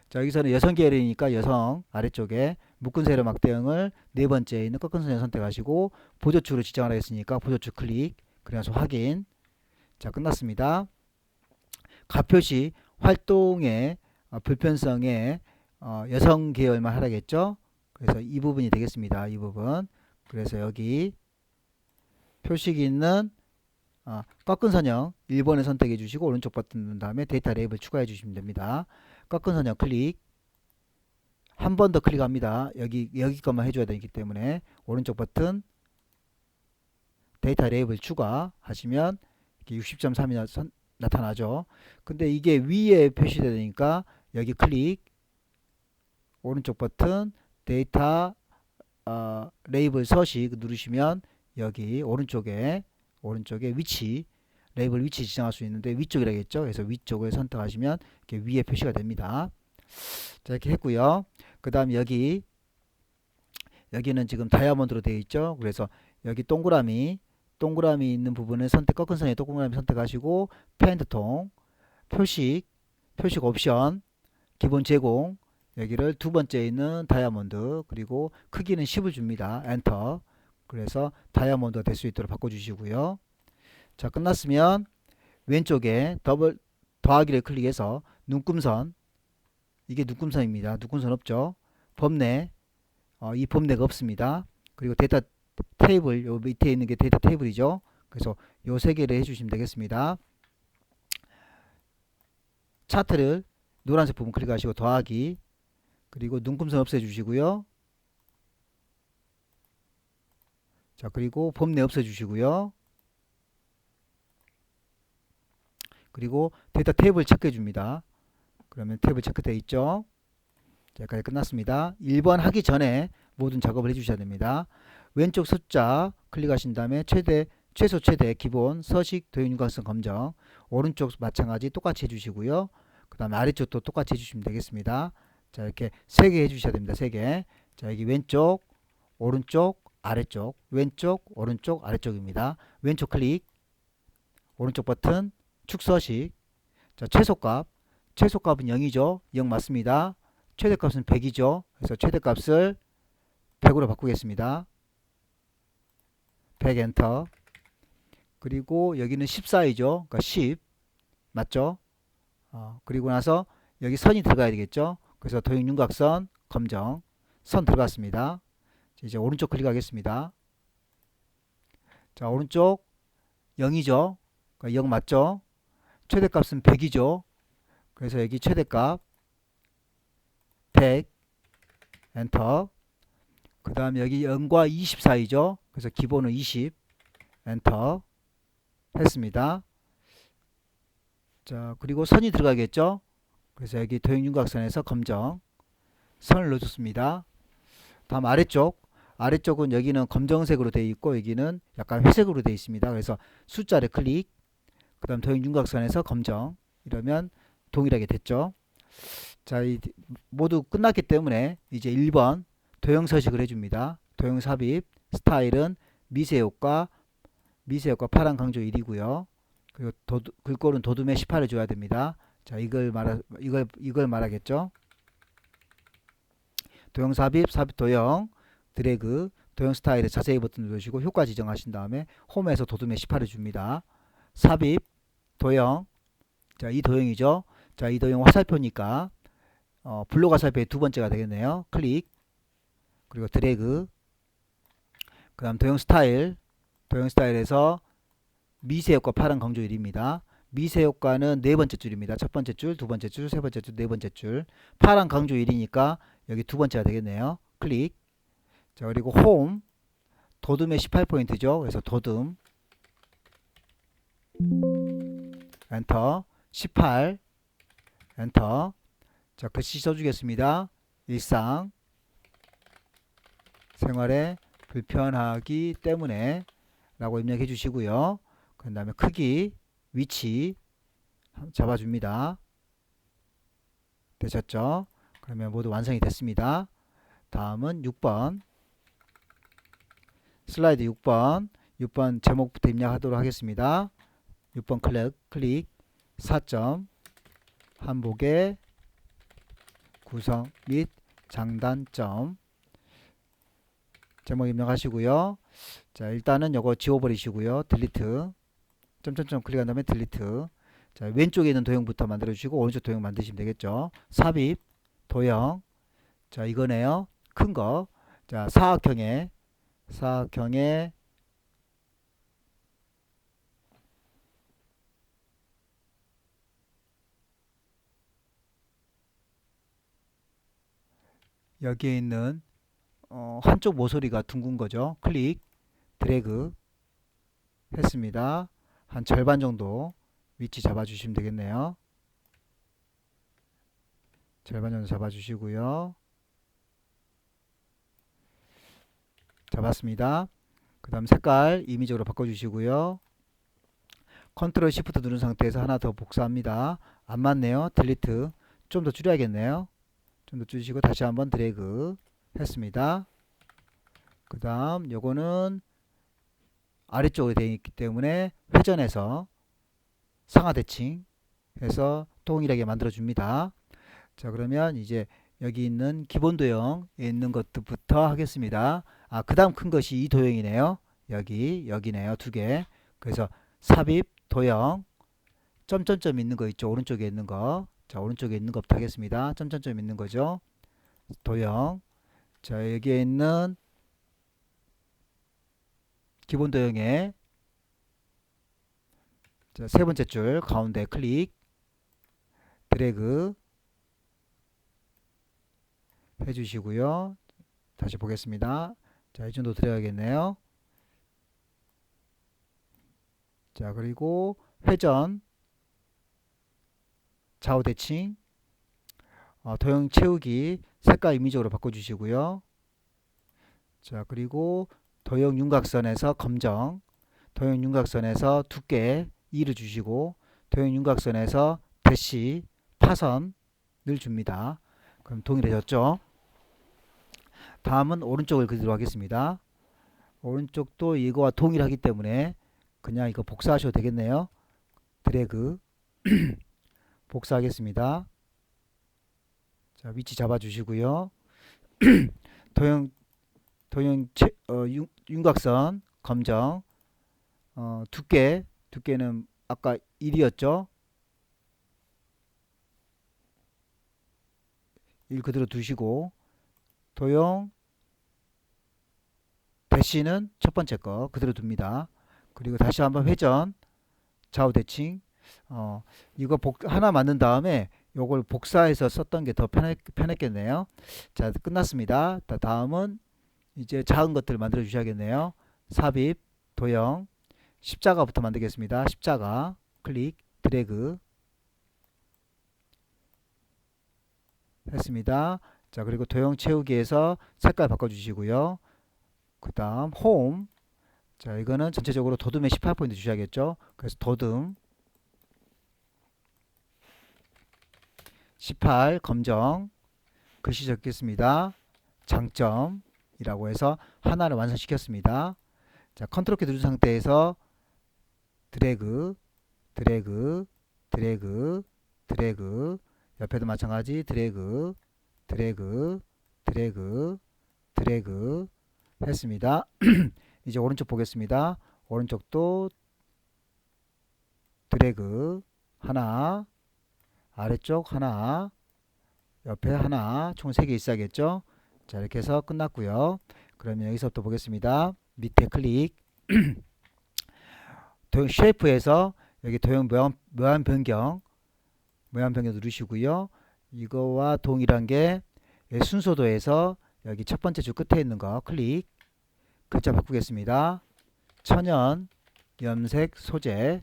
자, 여기서는 여성 계열이니까 여성 아래쪽에 묶은 세로 막대형을 네 번째에 있는 꺾은 선형 선택하시고 보조축으로 지정하라 했으니까 보조축 클릭 그래서 확인. 자, 끝났습니다. 가표시 활동의 불편성에 여성 계열만 하라겠죠. 그래서 이 부분이 되겠습니다. 이 부분. 그래서 여기 표식이 있는 꺾은 선형 1번을 선택해 주시고 오른쪽 버튼 누른 다음에 데이터 레이블 추가해 주시면 됩니다. 꺾은 선형 클릭 한 번 더 클릭합니다. 여기 것만 해줘야 되기 때문에 오른쪽 버튼 데이터 레이블 추가하시면 60.3이 나타나죠. 근데 이게 위에 표시되니까 여기 클릭 오른쪽 버튼 데이터 레이블 서식 누르시면 여기 오른쪽에 위치 레이블 위치 지정할 수 있는데 위쪽이라겠죠. 그래서 위쪽을 선택하시면 이렇게 위에 표시가 됩니다. 자, 이렇게 했고요. 그 다음 여기는 지금 다이아몬드로 되어 있죠. 그래서 여기 동그라미 있는 부분을 꺾은 선에 동그라미 선택하시고 페인트통 표식 옵션 기본 제공 여기를 두 번째에 있는 다이아몬드 그리고 크기는 10을 줍니다. 엔터. 그래서 다이아몬드가 될 수 있도록 바꿔주시고요. 자, 끝났으면 왼쪽에 더하기를 클릭해서 눈금선 이게 눈금선입니다. 눈금선 없죠. 범례 이 범례가 없습니다. 그리고 데이터 테이블 요 밑에 있는 게 데이터 테이블이죠. 그래서 요 세 개를 해주시면 되겠습니다. 차트를 노란색 부분 클릭하시고 더하기 그리고 눈금선 없애주시고요. 자, 그리고 범례 없애주시고요. 그리고 데이터 테이블 체크해 줍니다. 그러면 테이블 체크되어 있죠. 자, 여기까지 끝났습니다. 1번 하기 전에 모든 작업을 해주셔야 됩니다. 왼쪽 숫자 클릭하신 다음에 최소 최대 기본 서식 도형 윤곽선 검정 오른쪽 마찬가지 똑같이 해주시고요. 그 다음에 아래쪽도 똑같이 해주시면 되겠습니다. 자, 이렇게 3개 해주셔야 됩니다. 3개. 자, 여기 왼쪽 오른쪽 아래쪽 왼쪽 오른쪽 아래쪽입니다. 왼쪽 클릭 오른쪽 버튼 축서식. 자, 최소값은 0이죠. 0 맞습니다. 최대값은 100이죠. 그래서 최대값을 100으로 바꾸겠습니다. 100 엔터. 그리고 여기는 14이죠. 그러니까 10 맞죠? 그리고 나서 여기 선이 들어가야 되겠죠. 그래서 도형 윤곽선 검정 선 들어갔습니다. 이제 오른쪽 클릭하겠습니다. 자, 오른쪽 0이죠. 그러니까 0 맞죠? 최대값은 100이죠. 그래서 여기 최대값 100 엔터. 그 다음 여기 0과 20 사이죠. 그래서 기본은 20 엔터 했습니다. 자, 그리고 선이 들어가겠죠. 그래서 여기 도형 윤곽선에서 검정 선을 넣어줬습니다. 다음 아래쪽은 여기는 검정색으로 되어 있고 여기는 약간 회색으로 되어 있습니다. 그래서 숫자를 클릭 그 다음 도형 윤곽선에서 검정 이러면 동일하게 됐죠. 자, 모두 끝났기 때문에 이제 1번 도형 서식을 해줍니다. 도형 삽입, 스타일은 미세효과 파란 강조 1이고요. 그리고 글꼴은 도둠에 18을 줘야 됩니다. 자, 이걸 말하겠죠. 도형 삽입 도형, 드래그, 도형 스타일에 자세히 버튼 누르시고 효과 지정하신 다음에 홈에서 도둠에 18을 줍니다. 삽입, 도형, 자, 이 도형이죠. 자, 이 도형 화살표니까 블록 화살표의 두 번째가 되겠네요. 클릭, 그리고 드래그, 그 다음 도형 스타일에서 미세효과 파란 강조 1입니다. 미세효과는 네 번째 줄입니다. 첫 번째 줄, 두 번째 줄, 세 번째 줄, 네 번째 줄. 파란 강조 1이니까 여기 두 번째가 되겠네요. 클릭. 자, 그리고 홈, 도둠의 18포인트죠. 그래서 도둠, 엔터, 18, 엔터. 자, 글씨 써주겠습니다. 일상, 생활에 불편하기 때문에 라고 입력해 주시고요. 그 다음에 크기, 위치 잡아줍니다. 되셨죠? 그러면 모두 완성이 됐습니다. 다음은 6번 슬라이드 6번 제목부터 입력하도록 하겠습니다. 6번 클릭 4점 한복의 구성 및 장단점 제목 입력하시고요. 자, 일단은 요거 지워버리시고요. 딜리트 점점점 클릭한 다음에 딜리트. 자, 왼쪽에 있는 도형부터 만들어 주시고 오른쪽 도형 만드시면 되겠죠. 삽입 도형, 자, 이거네요. 큰 거. 자, 사각형에 여기에 있는 한쪽 모서리가 둥근 거죠. 클릭, 드래그 했습니다. 한 절반 정도 위치 잡아주시면 되겠네요. 절반 정도 잡아주시고요. 잡았습니다. 그 다음 색깔 이미지로 바꿔주시고요. 컨트롤 시프트 누른 상태에서 하나 더 복사합니다. 안 맞네요. 딜리트. 좀 더 줄여야겠네요. 좀 더 줄이시고 다시 한번 드래그 했습니다. 그 다음 요거는 아래쪽으로 되어 있기 때문에 회전해서 상하 대칭 해서 동일하게 만들어 줍니다. 자, 그러면 이제 여기 있는 기본 도형에 있는 것부터 하겠습니다. 아, 그 다음 큰 것이 이 도형이네요. 여기네요. 두 개. 그래서 삽입 도형 점점점 있는 거 있죠. 오른쪽에 있는 거. 자, 오른쪽에 있는 것부터 하겠습니다. 점점점 있는 거죠. 도형. 자, 여기에 있는 기본 도형에 자, 세 번째 줄 가운데 클릭 드래그 해주시고요. 다시 보겠습니다. 자, 이 정도 드려야겠네요. 자, 그리고 회전 좌우 대칭 도형 채우기 색깔 이미지로 바꿔주시고요. 자, 그리고 도형 윤곽선에서 검정, 도형 윤곽선에서 두께 2를 주시고 도형 윤곽선에서 대시 파선을 줍니다. 그럼 동일해졌죠? 다음은 오른쪽을 그리도록 하겠습니다. 오른쪽도 이거와 동일하기 때문에 그냥 이거 복사하셔도 되겠네요. 드래그 복사하겠습니다. 자, 위치 잡아주시고요. 도형 윤곽선 검정 두께는 아까 1이었죠. 1 그대로 두시고 도형 대시는 첫 번째 거 그대로 둡니다. 그리고 다시 한번 회전 좌우 대칭 이거 하나 만든 다음에 요걸 복사해서 썼던 게 더 편했겠네요. 자, 끝났습니다. 다음은 이제 작은 것들 만들어 주셔야겠네요. 삽입 도형 십자가부터 만들겠습니다. 십자가 클릭 드래그 했습니다. 자, 그리고 도형 채우기에서 색깔 바꿔주시고요. 그 다음 홈. 자, 이거는 전체적으로 도둠에 18포인트 주셔야겠죠. 그래서 도둠 18 검정 글씨 적겠습니다. 장점이라고 해서 하나를 완성시켰습니다. 자, 컨트롤 키 누른 상태에서 드래그, 드래그, 드래그, 드래그, 옆에도 마찬가지 드래그, 드래그, 드래그, 드래그 했습니다. 이제 오른쪽 보겠습니다. 오른쪽도 드래그 하나, 아래쪽 하나, 옆에 하나, 총 3개 있어야겠죠. 자, 이렇게 해서 끝났고요. 그러면 여기서부터 보겠습니다. 밑에 클릭, 도형 쉐이프에서 여기 도형 모양 변경 누르시고요. 이거와 동일한 게 순서도에서 여기 첫 번째 줄 끝에 있는 거 클릭, 글자 바꾸겠습니다. 천연 염색 소재.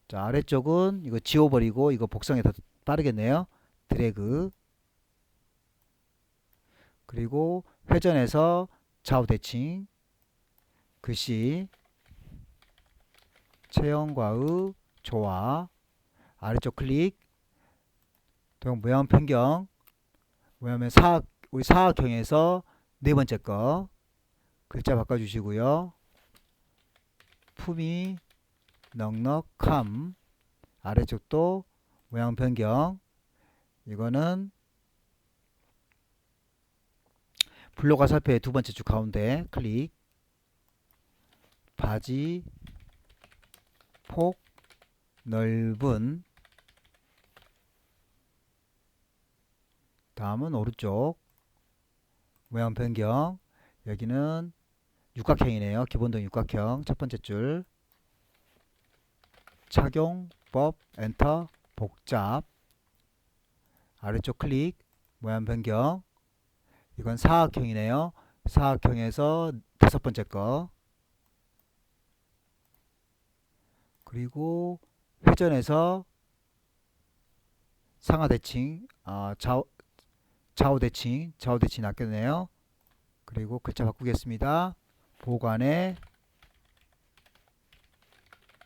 자, 아래쪽은 이거 지워버리고 이거 복성이 더 빠르겠네요. 드래그, 그리고 회전해서 좌우 대칭, 글씨 체형과의 조화, 아래쪽 클릭, 도형 모양 변경, 모양은 우리 사각형에서 네 번째 거 글자 바꿔주시고요. 품위 넉넉함, 아래쪽도 모양 변경, 이거는 블록 화살표의 두 번째 줄 가운데 클릭, 바지 폭 넓은, 다음은 오른쪽 모양 변경, 여기는 육각형이네요. 기본동 육각형 첫 번째 줄, 착용법 엔터, 복잡, 아래쪽 클릭, 모양 변경, 이건 사각형이네요. 사각형에서 다섯 번째 거, 그리고 회전해서 상하 대칭, 좌우 대칭 낚였네요. 그리고 글자 바꾸겠습니다. 보관에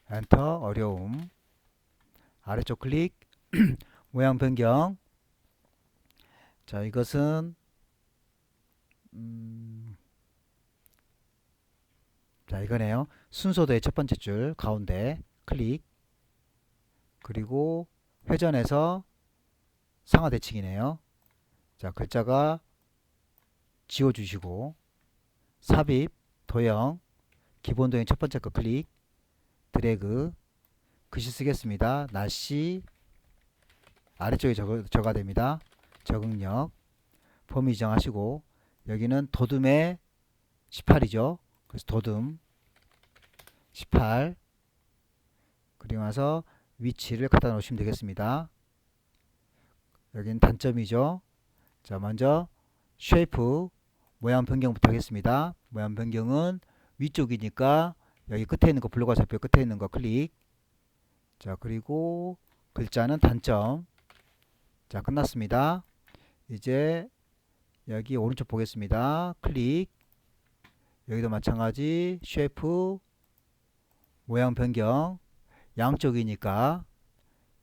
엔터, 어려움, 아래쪽 클릭, 모양 변경. 자, 이것은 자, 이거네요. 순서도의 첫 번째 줄 가운데 클릭, 그리고 회전해서 상하 대칭이네요. 자, 글자가 지워주시고, 삽입 도형 기본 도형 첫 번째 거 클릭, 드래그, 글씨 쓰겠습니다. 날씨 아래쪽에 저가됩니다. 적응력, 범위 지정하시고, 여기는 도둠의 18이죠. 그래서 도둠 18, 그리고 나서 위치를 갖다 놓으시면 되겠습니다. 여기는 단점이죠. 자, 먼저 쉐이프 모양 변경부터 하겠습니다. 모양 변경은 위쪽이니까 여기 끝에 있는 거, 블록 화살표 끝에 있는 거 클릭. 자, 그리고 글자는 단점. 자, 끝났습니다. 이제 여기 오른쪽 보겠습니다. 클릭, 여기도 마찬가지 쉐이프 모양 변경, 양쪽이니까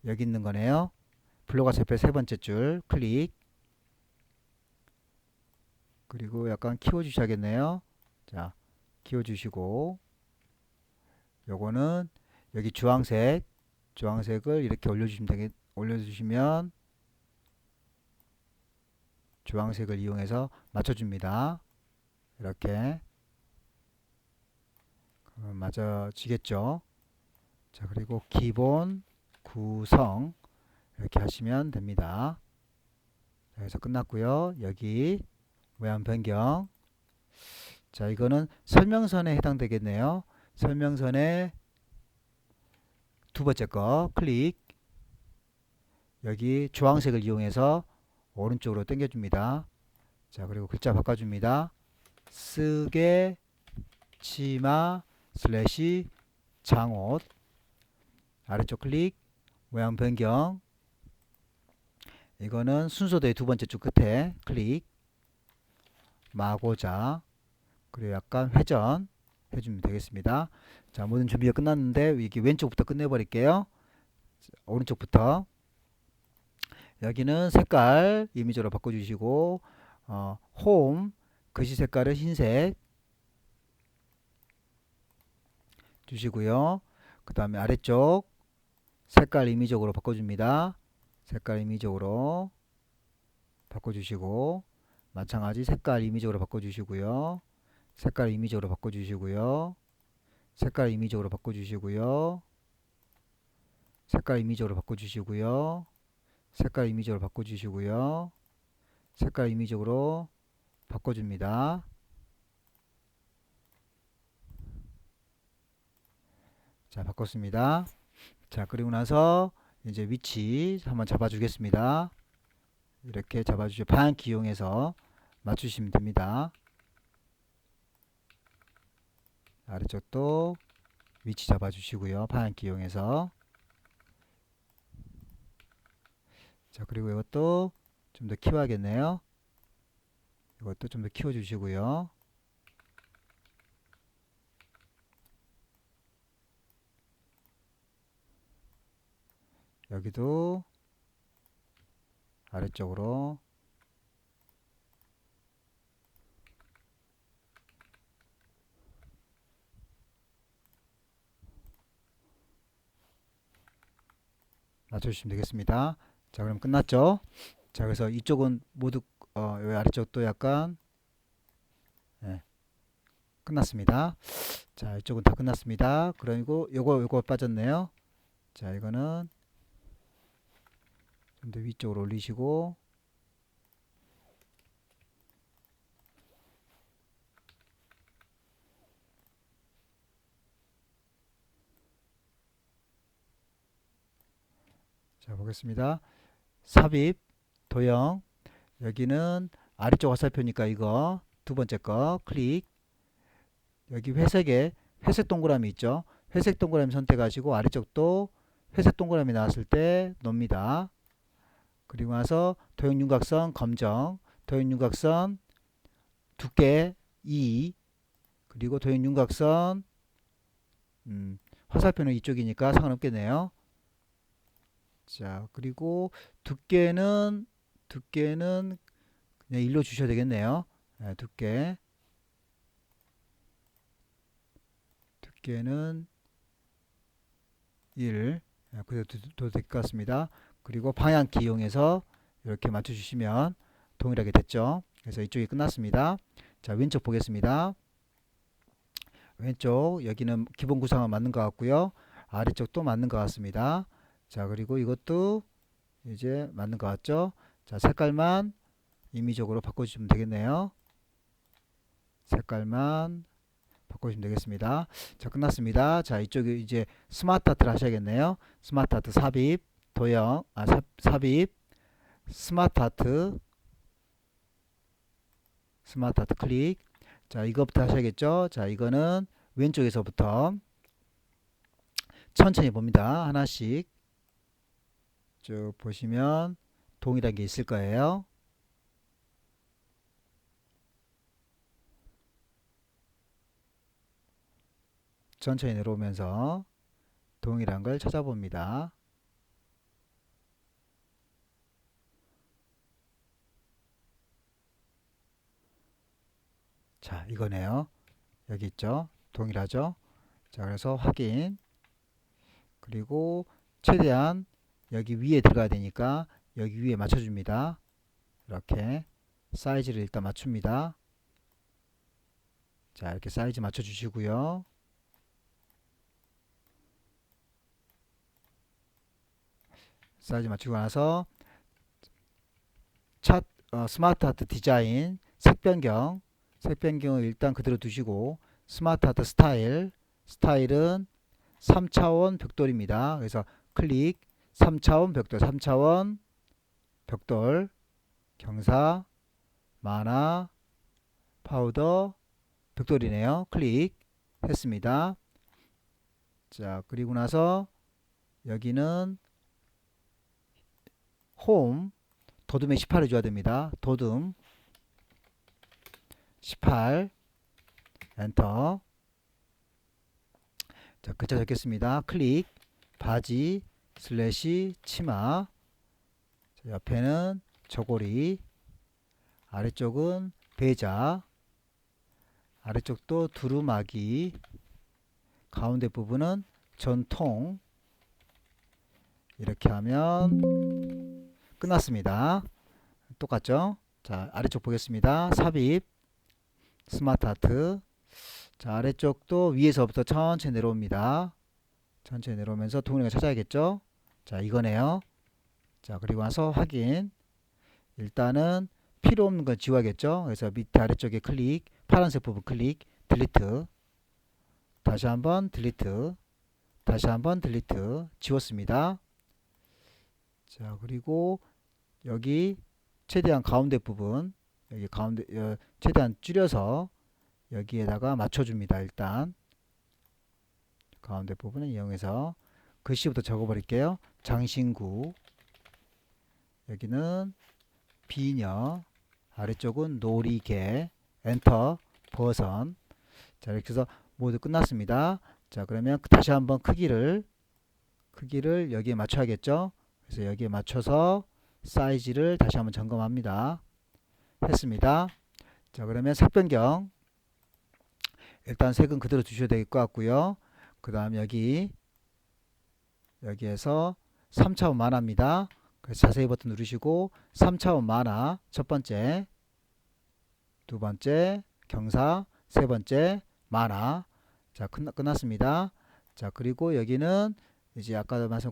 여기 있는 거네요. 블록 화살표 세 번째 줄 클릭, 그리고 약간 키워주셔야겠네요. 자, 키워주시고, 요거는 여기 주황색을 이렇게 올려주시면 주황색을 이용해서 맞춰줍니다. 이렇게 맞아지겠죠. 자, 그리고 기본 구성 이렇게 하시면 됩니다. 자, 그래서 끝났고요. 여기 모양 변경. 자, 이거는 설명선에 해당되겠네요. 설명선에 두 번째 거 클릭, 여기 주황색을 이용해서 오른쪽으로 당겨줍니다. 자, 그리고 글자 바꿔줍니다. 쓰게 치마 슬래시 장옷, 아래쪽 클릭, 모양 변경, 이거는 순서대의 두 번째 줄 끝에 클릭, 마고자, 그리고 약간 회전 해주면 되겠습니다. 자, 모든 준비가 끝났는데 이게 왼쪽부터 끝내버릴게요. 오른쪽부터 여기는 색깔 이미지로 바꿔주시고 홈 글씨 색깔은 흰색 주시고요. 그 다음에 아래쪽 색깔 이미지로 바꿔줍니다. 색깔 이미지로 바꿔주시고 마찬가지 색깔 이미지로 바꿔주시고요. 색깔 이미지로 바꿔주시고요. 색깔 이미지로 바꿔주시고요. 색깔 이미지로 바꿔주시고요. 색깔 이미지로 바꿔주시고요. 색깔 이미지로 바꿔줍니다. 자, 바꿨습니다. 자, 그리고 나서 이제 위치 한번 잡아주겠습니다. 이렇게 잡아주시고 방향키 이용해서 맞추시면 됩니다. 아래쪽도 위치 잡아주시고요. 방향키 이용해서. 자, 그리고 이것도 좀 더 키워야겠네요. 이것도 좀 더 키워주시고요. 여기도 아래쪽으로 맞춰주시면 되겠습니다. 자, 그럼 끝났죠? 자, 그래서 이쪽은 모두 여기 아래쪽도 약간 네, 끝났습니다. 자, 이쪽은 다 끝났습니다. 그리고 요거 빠졌네요. 자, 이거는 좀 더 위쪽으로 올리시고 자, 보겠습니다. 삽입 도형 여기는 아래쪽 화살표니까 이거 두 번째 거 클릭 여기 회색에 회색 동그라미 있죠. 회색 동그라미 선택하시고 아래쪽도 회색 동그라미 나왔을 때 놓습니다. 그리고 나서 도형 윤곽선 검정 도형 윤곽선 두께 2 그리고 도형 윤곽선 화살표는 이쪽이니까 상관없겠네요. 자, 그리고 두께는 그냥 1로 주셔야 되겠네요. 네, 두께는 1. 그래도 될 것 같습니다. 그리고 방향키 이용해서 이렇게 맞춰주시면 동일하게 됐죠. 그래서 이쪽이 끝났습니다. 자, 왼쪽 보겠습니다. 왼쪽 여기는 기본 구상은 맞는 것 같고요. 아래쪽도 맞는 것 같습니다. 자, 그리고 이것도 이제 맞는 것 같죠. 자, 색깔만 임의적으로 바꿔주시면 되겠네요. 색깔만 바꿔주시면 되겠습니다. 자, 끝났습니다. 자, 이쪽에 이제 스마트 아트를 하셔야겠네요. 스마트 아트 삽입 도형 삽입 스마트 아트 클릭. 자, 이것부터 하셔야겠죠. 자, 이거는 왼쪽에서부터 천천히 봅니다. 하나씩 쭉 보시면 동일한 게 있을 거예요. 천천히 내려오면서 동일한 걸 찾아봅니다. 자, 이거네요. 여기 있죠. 동일하죠. 자, 그래서 확인. 그리고 최대한 여기 위에 들어가야 되니까 여기 위에 맞춰줍니다. 이렇게 사이즈를 일단 맞춥니다. 자, 이렇게 사이즈 맞춰주시고요. 사이즈 맞추고 나서 스마트 아트 디자인 색 변경을 일단 그대로 두시고 스마트 아트 스타일은 3차원 벽돌입니다. 그래서 클릭 3차원 벽돌 3차원 벽돌 경사 만화 파우더 벽돌이네요. 클릭 했습니다. 자, 그리고 나서 여기는 홈 도둠에 18을 줘야 됩니다. 도둠 18 엔터. 자, 글자 적겠습니다. 클릭 바지 슬래시 치마. 옆에는 저고리, 아래쪽은 배자, 아래쪽도 두루마기, 가운데 부분은 전통. 이렇게 하면 끝났습니다. 똑같죠? 자, 아래쪽 보겠습니다. 삽입, 스마트 아트. 자, 아래쪽도 위에서부터 천천히 내려옵니다. 천천히 내려오면서 동영을 찾아야겠죠? 자, 이거네요. 자, 그리고 나서 확인. 일단은 필요 없는 건 지워야겠죠? 그래서 밑에 아래쪽에 클릭, 파란색 부분 클릭, 딜리트. 다시 한번 딜리트. 다시 한번 딜리트. 지웠습니다. 자, 그리고 여기 최대한 가운데 부분, 여기 가운데 최대한 줄여서 여기에다가 맞춰줍니다. 일단 가운데 부분을 이용해서 글씨부터 적어버릴게요. 장신구, 여기는 비녀, 아래쪽은 놀이개, 엔터, 버선. 자, 이렇게 해서 모두 끝났습니다. 자, 그러면 다시 한번 크기를 여기에 맞춰야겠죠. 그래서 여기에 맞춰서 사이즈를 다시 한번 점검합니다. 했습니다. 자, 그러면 색 변경, 일단 색은 그대로 주셔야 될 것 같고요. 그 다음 여기에서 3차원 만화입니다. 그래서 자세히 버튼 누르시고 3차원 만화, 첫 번째, 두 번째 경사, 세 번째 만화. 자, 끝났습니다. 자, 그리고 여기는 이제 아까 말씀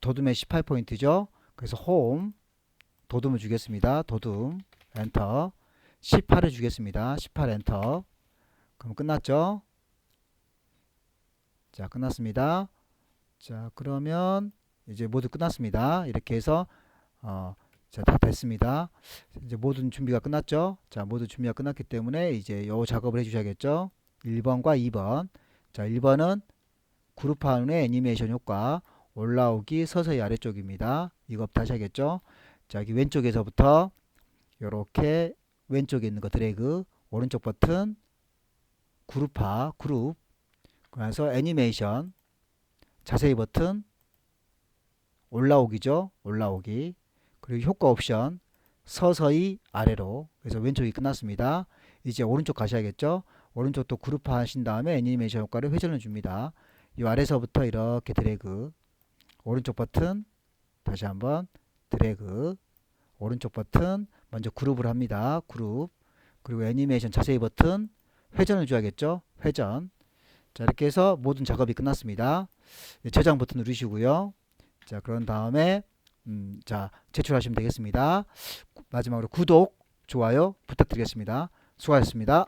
도둠의 18포인트죠. 그래서 홈, 도둠을 주겠습니다. 도둠, 엔터. 18을 주겠습니다. 18 엔터. 그럼 끝났죠? 자, 끝났습니다. 자, 그러면 이제 모두 끝났습니다. 이렇게 해서 자, 다 됐습니다. 이제 모든 준비가 끝났죠? 자, 모두 준비가 끝났기 때문에 이제 요 작업을 해 주셔야겠죠? 1번과 2번. 자, 1번은 그룹화 후의 애니메이션 효과, 올라오기 서서히 아래쪽입니다. 이거부터 하셔야겠죠? 자, 여기 왼쪽에서부터 요렇게 왼쪽에 있는 거 드래그, 오른쪽 버튼 그룹화, 그룹, 그래서 애니메이션, 자세히 버튼 올라오기죠. 올라오기. 그리고 효과 옵션 서서히 아래로. 그래서 왼쪽이 끝났습니다. 이제 오른쪽 가셔야겠죠. 오른쪽도 그룹화 하신 다음에 애니메이션 효과를 회전을 줍니다. 이 아래서부터 이렇게 드래그, 오른쪽 버튼 다시 한번 드래그, 오른쪽 버튼 먼저 그룹을 합니다. 그룹. 그리고 애니메이션 자세히 버튼 회전을 줘야겠죠. 회전. 자, 이렇게 해서 모든 작업이 끝났습니다. 저장 버튼 누르시고요. 자, 그런 다음에 자, 제출하시면 되겠습니다. 마지막으로 구독, 좋아요 부탁드리겠습니다. 수고하셨습니다.